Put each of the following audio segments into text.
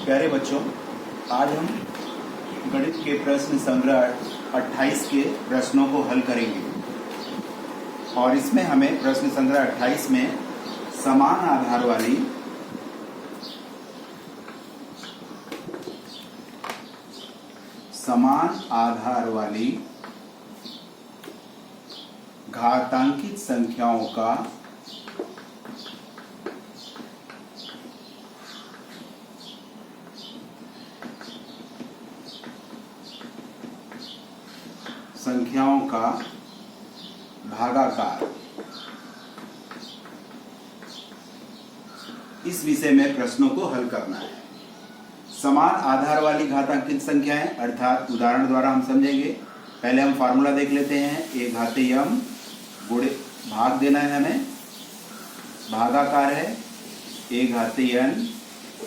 प्यारे बच्चों, आज हम गणित के प्रश्न संग्रह 28 के प्रश्नों को हल करेंगे और इसमें हमें प्रश्न संग्रह 28 में समान आधार वाली घातांकित संख्याओं का भागाकार, इस विषय में प्रश्नों को हल करना है। समान आधार वाली घातांकित संख्याएं अर्थात उदाहरण द्वारा हम समझेंगे। पहले हम फार्मूला देख लेते हैं। a घाते यम गुणे भाग देना है हमें, भागाकार है a घाते n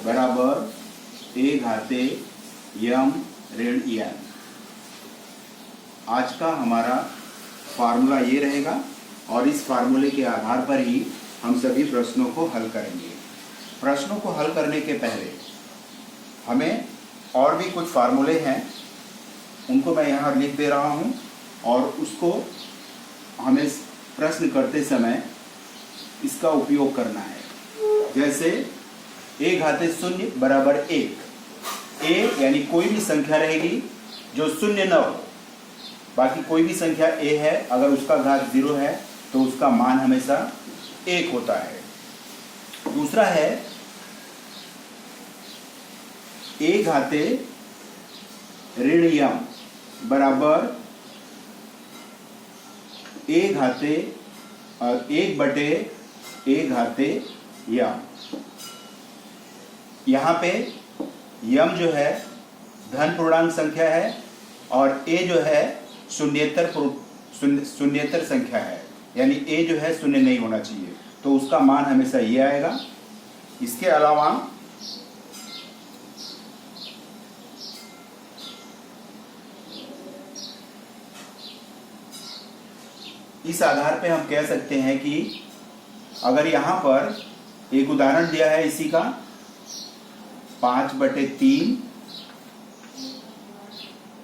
बराबर a घाते यम ऋण n। आज का हमारा फार्मूला ये रहेगा और इस फार्मूले के आधार पर ही हम सभी प्रश्नों को हल करेंगे। प्रश्नों को हल करने के पहले हमें और भी कुछ फार्मूले हैं, उनको मैं यहाँ लिख दे रहा हूँ और उसको हमें प्रश्न करते समय इसका उपयोग करना है। जैसे a घाते शून्य बराबर 1। a यानी कोई भी संख्या रहेगी जो शून्य न हो, बाकी कोई भी संख्या a है, अगर उसका घात 0 है तो उसका मान हमेशा 1 होता है। दूसरा है a घाते ऋण यम बराबर a घाते 1/a घाते यम। यहाँ पे यम जो है धन पूर्णांक संख्या है और a जो है शून्येतर संख्या है, यानी a जो है शून्य नहीं होना चाहिए, तो उसका मान हमेशा ये आएगा। इसके अलावा इस आधार पे हम कह सकते हैं कि अगर यहाँ पर एक उदाहरण दिया है इसी का 5/3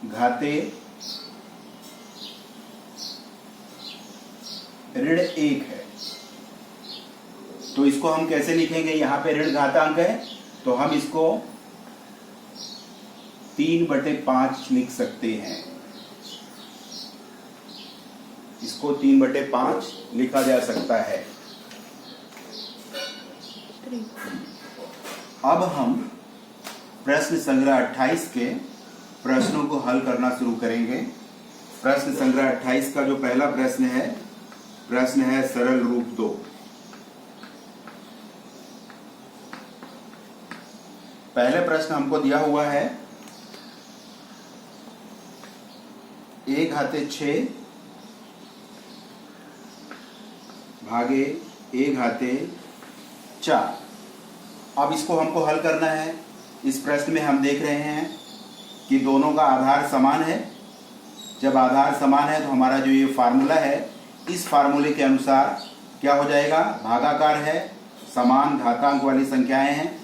घाते ऋण 1 है, तो इसको हम कैसे लिखेंगे? यहाँ पे ऋण घातांक है तो हम इसको 3/5 लिख सकते हैं। इसको 3/5 लिखा जा सकता है। अब हम प्रश्न संग्रह 28 के प्रश्नों को हल करना शुरू करेंगे। प्रश्न संग्रह 28 का जो पहला प्रश्न है सरल रूप 2। पहले प्रश्न हमको दिया हुआ है a घाते 6 भागे a घाते 4। अब इसको हमको हल करना है। इस प्रश्न में हम देख रहे हैं कि दोनों का आधार समान है। जब आधार समान है तो हमारा जो ये फार्मूला है, इस फार्मूले के अनुसार क्या हो जाएगा? भागाकार है, समान घातांक वाली संख्याएं हैं,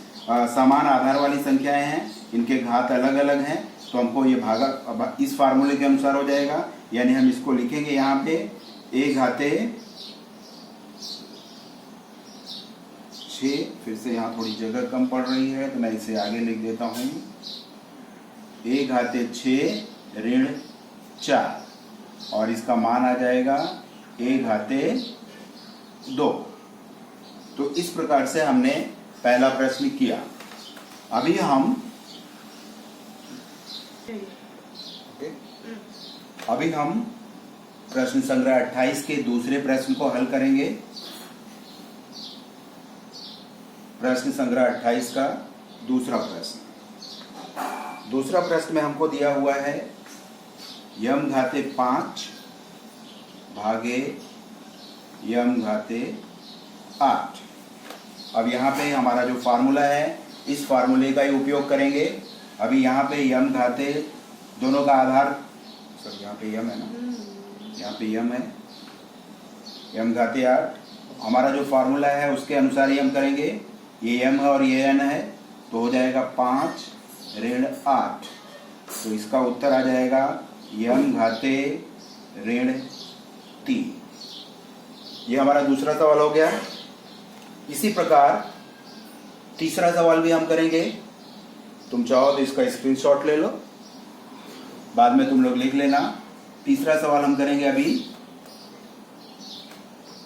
समान आधार वाली संख्याएं हैं, इनके घात अलग अलग हैं, तो हमको ये इस फार्मूले के अनुसार हो जाएगा। यानी हम इसको लिखेंगे यहाँ पे a घाते 6, फिर से यहाँ थोड़ी जगह कम पड़ रही है तो मैं इसे आगे लिख देता हूँ, a घाते 6 ऋण 4 और इसका मान आ जाएगा a घाते 2। तो इस प्रकार से हमने पहला प्रश्न किया। अभी हम प्रश्न संग्रह 28 के दूसरे प्रश्न को हल करेंगे। प्रश्न संग्रह 28 का दूसरा प्रश्न में हमको दिया हुआ है यम घाते 5 भागे यम घाते 8। अब यहाँ पे हमारा जो फार्मूला है, इस फार्मूले का ही उपयोग करेंगे। अभी यहाँ पे यम घाते दोनों का आधार, सर यहाँ पे यम है ना, यहाँ पे यम है, यम घाते 8। हमारा जो फार्मूला है उसके अनुसार ही हम करेंगे। ये m है और ये n है, तो हो जाएगा 5 ऋण 8। तो इसका उत्तर आ जाएगा यम घाते ऋण 3। ये हमारा दूसरा सवाल हो गया। इसी प्रकार तीसरा सवाल भी हम करेंगे। तुम चाहो तो इसका स्क्रीनशॉट ले लो, बाद में तुम लोग लिख लेना। तीसरा सवाल हम करेंगे अभी।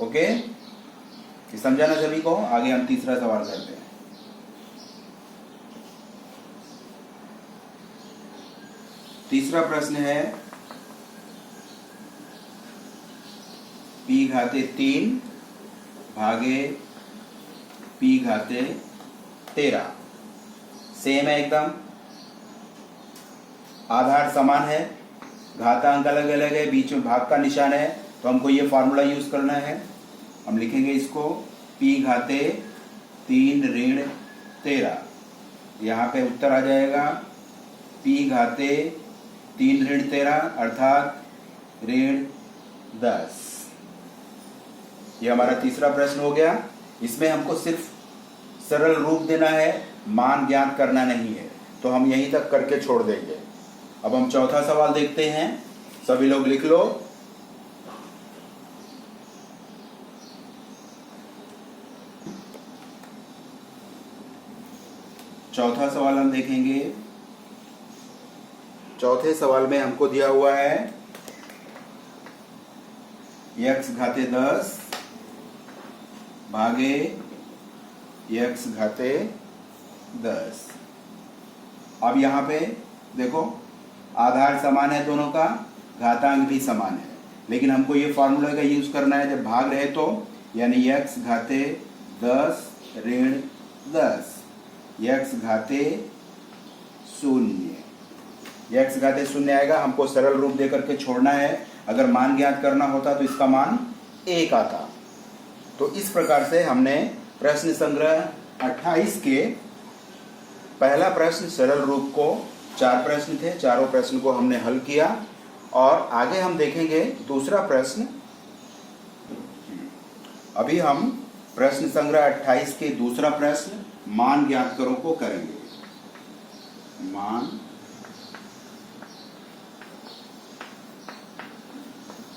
ओके, ये समझा ना सभी को? आगे हम तीसरा सवाल करते हैं। तीसरा प्रश्न है p घाते 3 भागे p घाते 13। सेम है एकदम, आधार समान है, घातांक अलग अलग है, बीच में भाग का निशान है। तो हमको ये फॉर्मूला यूज करना है। हम लिखेंगे इसको p घाते 3 ऋण 13। यहाँ पे उत्तर आ जाएगा p घाते 3 ऋण 13 अर्थात ऋण 10। ये हमारा तीसरा प्रश्न हो गया। इसमें हमको सिर्फ सरल रूप देना है, मान ज्ञात करना नहीं है, तो हम यहीं तक करके छोड़ देंगे। अब हम चौथा सवाल देखते हैं। सभी लोग लिख लो। चौथा सवाल हम देखेंगे। चौथे सवाल में हमको दिया हुआ है x घाते 10 भागे x घाते 10। अब यहाँ पे देखो, आधार समान है दोनों का, घातांक भी समान है, लेकिन हमको ये फॉर्मूला का यूज करना है जब भाग रहे तो, यानी x घाते 10 ऋण 10, x घाते 0। x घाते 0 आएगा, हमको सरल रूप दे करके छोड़ना है। अगर मान ज्ञात करना होता तो इसका मान 1 आता। तो इस प्रकार से हमने प्रश्न संग्रह 28 के पहला प्रश्न सरल रूप को, 4 प्रश्न थे, चारों प्रश्न को हमने हल किया। और आगे हम देखेंगे दूसरा प्रश्न। अभी हम प्रश्न संग्रह 28 के दूसरा प्रश्न मान ज्ञात करो को करेंगे। मान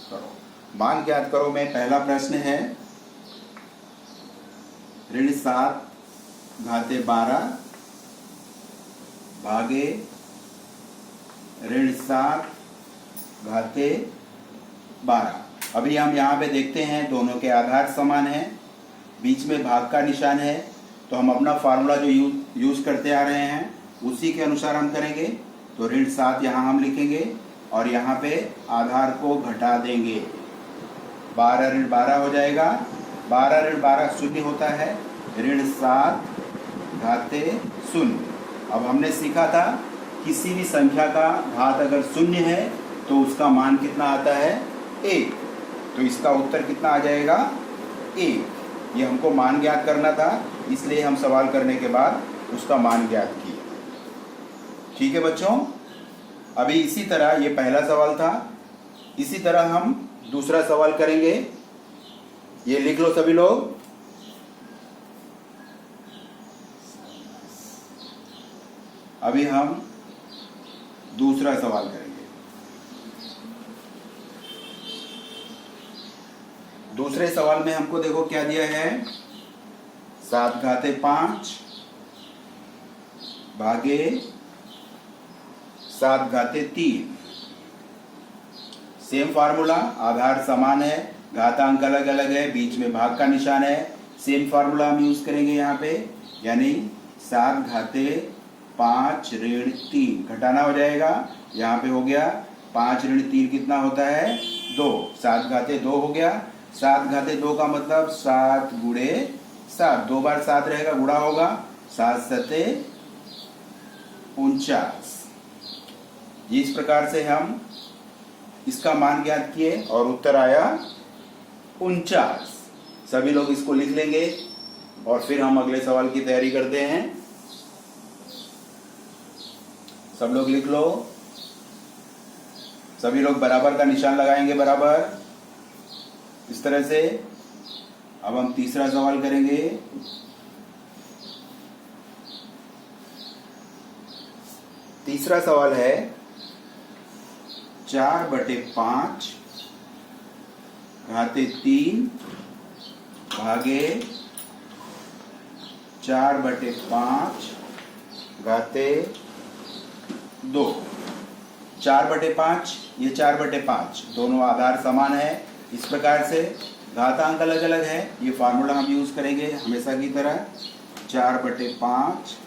करो, मान ज्ञात करो में पहला प्रश्न है ऋण 7 घाते 12 भागे ऋण 7 घाते 12। अभी हम यहाँ पे देखते हैं दोनों के आधार समान हैं, बीच में भाग का निशान है। तो हम अपना फार्मूला जो यूज करते आ रहे हैं उसी के अनुसार हम करेंगे। तो ऋण 7 यहाँ हम लिखेंगे और यहाँ पे आधार को घटा देंगे। 12 ऋण 12 हो जाएगा। 12 ऋण 12 शून्य होता है, ऋण 7 घाते 0। अब हमने सीखा था किसी भी संख्या का घात अगर शून्य है तो उसका मान कितना आता है? 1। तो इसका उत्तर कितना आ जाएगा? 1। ये हमको मान ज्ञात करना था, इसलिए हम सवाल करने के बाद उसका मान ज्ञात किए। ठीक है बच्चों, अभी इसी तरह ये पहला सवाल था, इसी तरह हम दूसरा सवाल करेंगे। ये लिख लो सभी लोग। अभी हम दूसरा सवाल करेंगे। दूसरे सवाल में हमको देखो क्या दिया है, 7 घाते 5 भागे 7 घाते 3। सेम फार्मूला, आधार समान है, घातांक अलग अलग है, बीच में भाग का निशान है। सेम फार्मूला हम यूज करेंगे यहाँ पे, यानी 7 घाते 5 ऋण 3 घटाना हो जाएगा। यहाँ पे हो गया 5 ऋण 3 कितना होता है? 2। 7 घाते 2 हो गया। 7 घाते 2 का मतलब 7 गुणे 7, 2 बार 7 रहेगा, गुणा होगा, 7 सते 49। इस प्रकार से हम इसका मान ज्ञात किए और उत्तर आया 49। सभी लोग इसको लिख लेंगे और फिर हम अगले सवाल की तैयारी करते हैं। सब लोग लिख लो। सभी लोग बराबर का निशान लगाएंगे, बराबर इस तरह से। अब हम तीसरा सवाल करेंगे। तीसरा सवाल है 4/5 घाते 3 भागे 4/5 घाते 2। 4/5 ये 4/5 दोनों आधार समान है। इस प्रकार से घातांक अलग अलग है, ये फार्मूला हम यूज करेंगे हमेशा की तरह। 4/5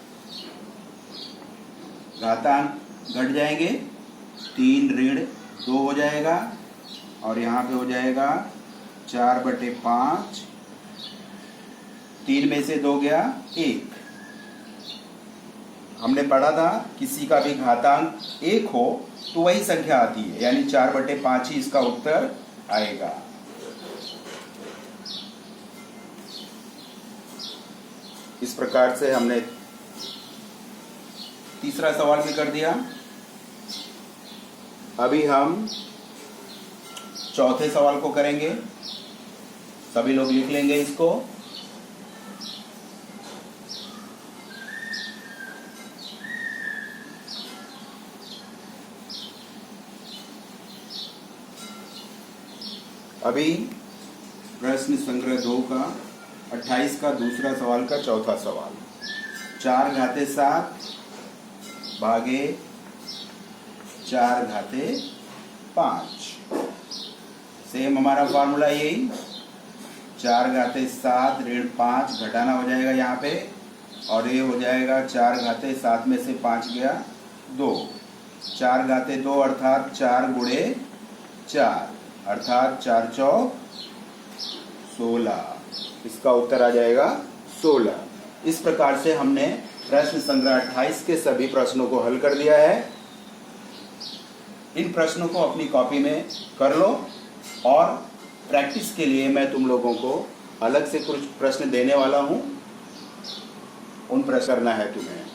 घातांक घट जाएंगे, 3 ऋण 2 हो जाएगा और यहाँ पे हो जाएगा 4/5, 3 में से 2 गया 1। हमने पढ़ा था किसी का भी घातांक 1 हो तो वही संख्या आती है, यानी 4/5 ही इसका उत्तर आएगा। इस प्रकार से हमने तीसरा सवाल भी कर दिया। अभी हम चौथे सवाल को करेंगे। सभी लोग लिख लेंगे इसको। अभी प्रश्न संग्रह 2 का 28 का दूसरा सवाल का चौथा सवाल। 4 घाते 7 भागे 4 घाते 5। सेम हमारा फार्मूला यही, 4 घाते 7 ऋण 5 घटाना हो जाएगा यहाँ पे, और ये हो जाएगा 4 घाते 7 में से 5 गया 2। 4 घाते 2 अर्थात 4 गुणे 4 अर्थात 4 चौक 16। इसका उत्तर आ जाएगा 16। इस प्रकार से हमने प्रश्न संग्रह 28 के सभी प्रश्नों को हल कर दिया है। इन प्रश्नों को अपनी कॉपी में कर लो और प्रैक्टिस के लिए मैं तुम लोगों को अलग से कुछ प्रश्न देने वाला हूं, उन प्रश्न करना है तुम्हें।